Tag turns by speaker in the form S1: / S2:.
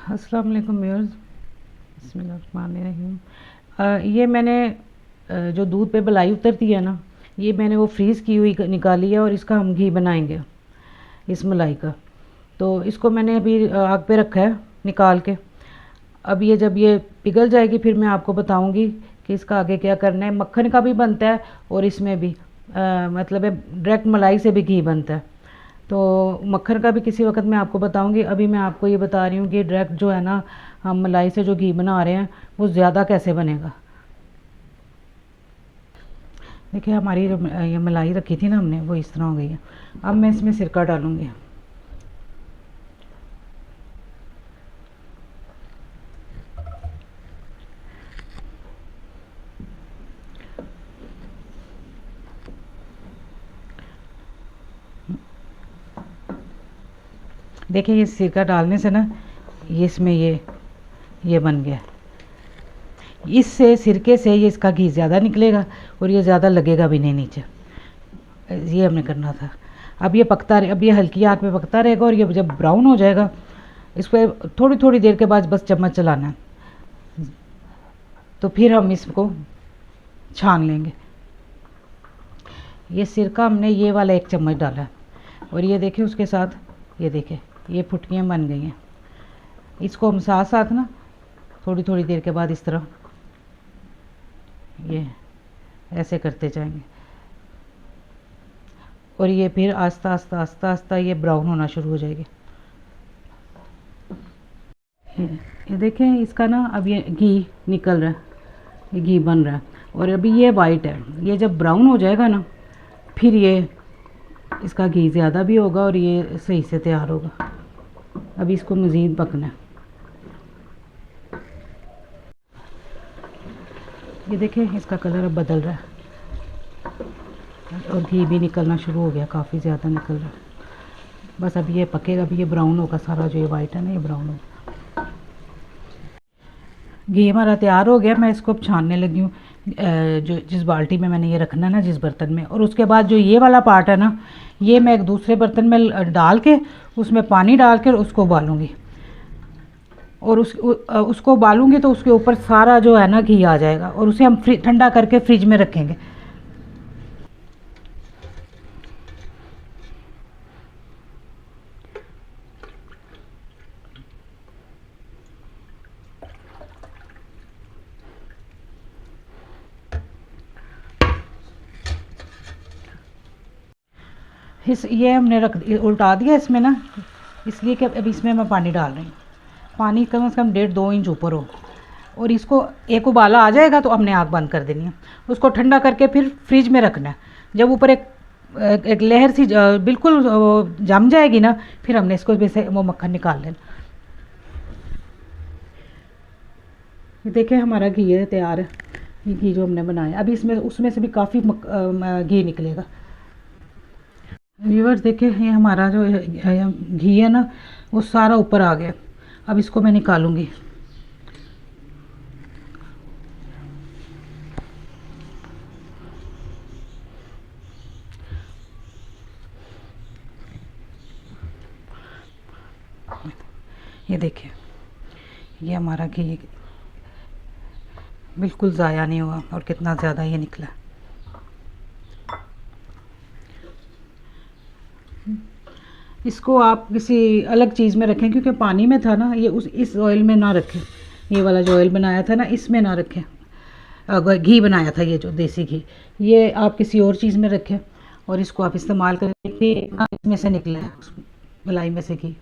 S1: अस्सलाम वालेकुम व्यूअर्स। बिस्मिल्लाहिर्रहमानिर्रहीम। ये मैंने जो दूध पे मलाई उतरती है ना, ये मैंने वो फ्रीज़ की हुई निकाली है और इसका हम घी बनाएंगे, इस मलाई का। तो इसको मैंने अभी आग पे रखा है निकाल के। अब ये जब ये पिघल जाएगी फिर मैं आपको बताऊंगी कि इसका आगे क्या करना है। मक्खन का भी बनता है और इसमें भी मतलब डायरेक्ट मलाई से भी घी बनता है। तो मक्खन का भी किसी वक्त मैं आपको बताऊंगी। अभी मैं आपको ये बता रही हूँ कि डायरेक्ट जो है ना, हम मलाई से जो घी बना रहे हैं वो ज़्यादा कैसे बनेगा। देखिए हमारी जो ये मलाई रखी थी ना हमने, वो इस तरह हो गई है। अब मैं इसमें सिरका डालूँगी। देखिए ये सिरका डालने से ना, ये इसमें ये बन गया। इससे सिरके से ये इसका घी ज़्यादा निकलेगा और ये ज़्यादा लगेगा भी नहीं नीचे। ये हमने करना था। अब ये पकता रहे, अब ये हल्की आग पे पकता रहेगा और ये जब ब्राउन हो जाएगा, इस पर थोड़ी थोड़ी देर के बाद बस चम्मच चलाना है। तो फिर हम इसको छान लेंगे। ये सिरका हमने ये वाला 1 चम्मच डाला है और ये देखिए उसके साथ ये देखिए ये फुटकियाँ बन गई हैं। इसको हम साथ साथ ना थोड़ी थोड़ी देर के बाद इस तरह ये ऐसे करते जाएंगे और ये फिर आस्ता आस्ता आस्ता आस्ता ये ब्राउन होना शुरू हो जाएगी। ये देखें इसका ना अब ये घी निकल रहा है, ये घी बन रहा है और अभी ये वाइट है। ये जब ब्राउन हो जाएगा ना, फिर ये इसका घी ज़्यादा भी होगा और ये सही से तैयार होगा। अभी इसको मज़ीद पकना है। ये देखें इसका कलर अब बदल रहा है और घी भी निकलना शुरू हो गया, काफ़ी ज़्यादा निकल रहा है। बस अब ये पकेगा, अभी ये ब्राउन होगा सारा, जो ये वाइट है ना ये ब्राउन होगा। घी हमारा तैयार हो गया। मैं इसको अब छानने लगी हूँ, जो जिस बाल्टी में मैंने ये रखना है ना, जिस बर्तन में। और उसके बाद जो ये वाला पार्ट है ना, ये मैं एक दूसरे बर्तन में डाल के उसमें पानी डाल कर उसको उबालूँगी। और उसको उबालूँगी तो उसके ऊपर सारा जो है ना घी आ जाएगा और उसे हम ठंडा करके फ्रिज में रखेंगे। इस ये हमने उल्टा दिया इसमें ना, इसलिए कि अब इसमें मैं पानी डाल रही हूँ। पानी कम से कम 1.5-2 इंच ऊपर हो और इसको एक उबाला आ जाएगा तो हमने आग बंद कर देनी है। उसको ठंडा करके फिर फ्रिज में रखना है। जब ऊपर एक लहर सी बिल्कुल जम जाएगी ना, फिर हमने इसको वैसे वो मक्खन निकाल लेना। ये देखें हमारा घी है तैयार है। ये घी जो हमने बनाया, अभी इसमें उसमें से भी काफ़ी घी निकलेगा। व्यूअर्स देखिए ये हमारा जो घी है ना, वो सारा ऊपर आ गया। अब इसको मैं निकालूंगी। ये देखिए ये हमारा घी बिल्कुल ज़ाया नहीं हुआ और कितना ज़्यादा ये निकला। इसको आप किसी अलग चीज़ में रखें, क्योंकि पानी में था ना ये, इस ऑयल में ना रखें। ये वाला जो ऑयल बनाया था ना, इसमें ना रखें। घी बनाया था ये जो देसी घी, ये आप किसी और चीज़ में रखें और इसको आप इस्तेमाल करें। इसमें से निकला है मलाई में से घी।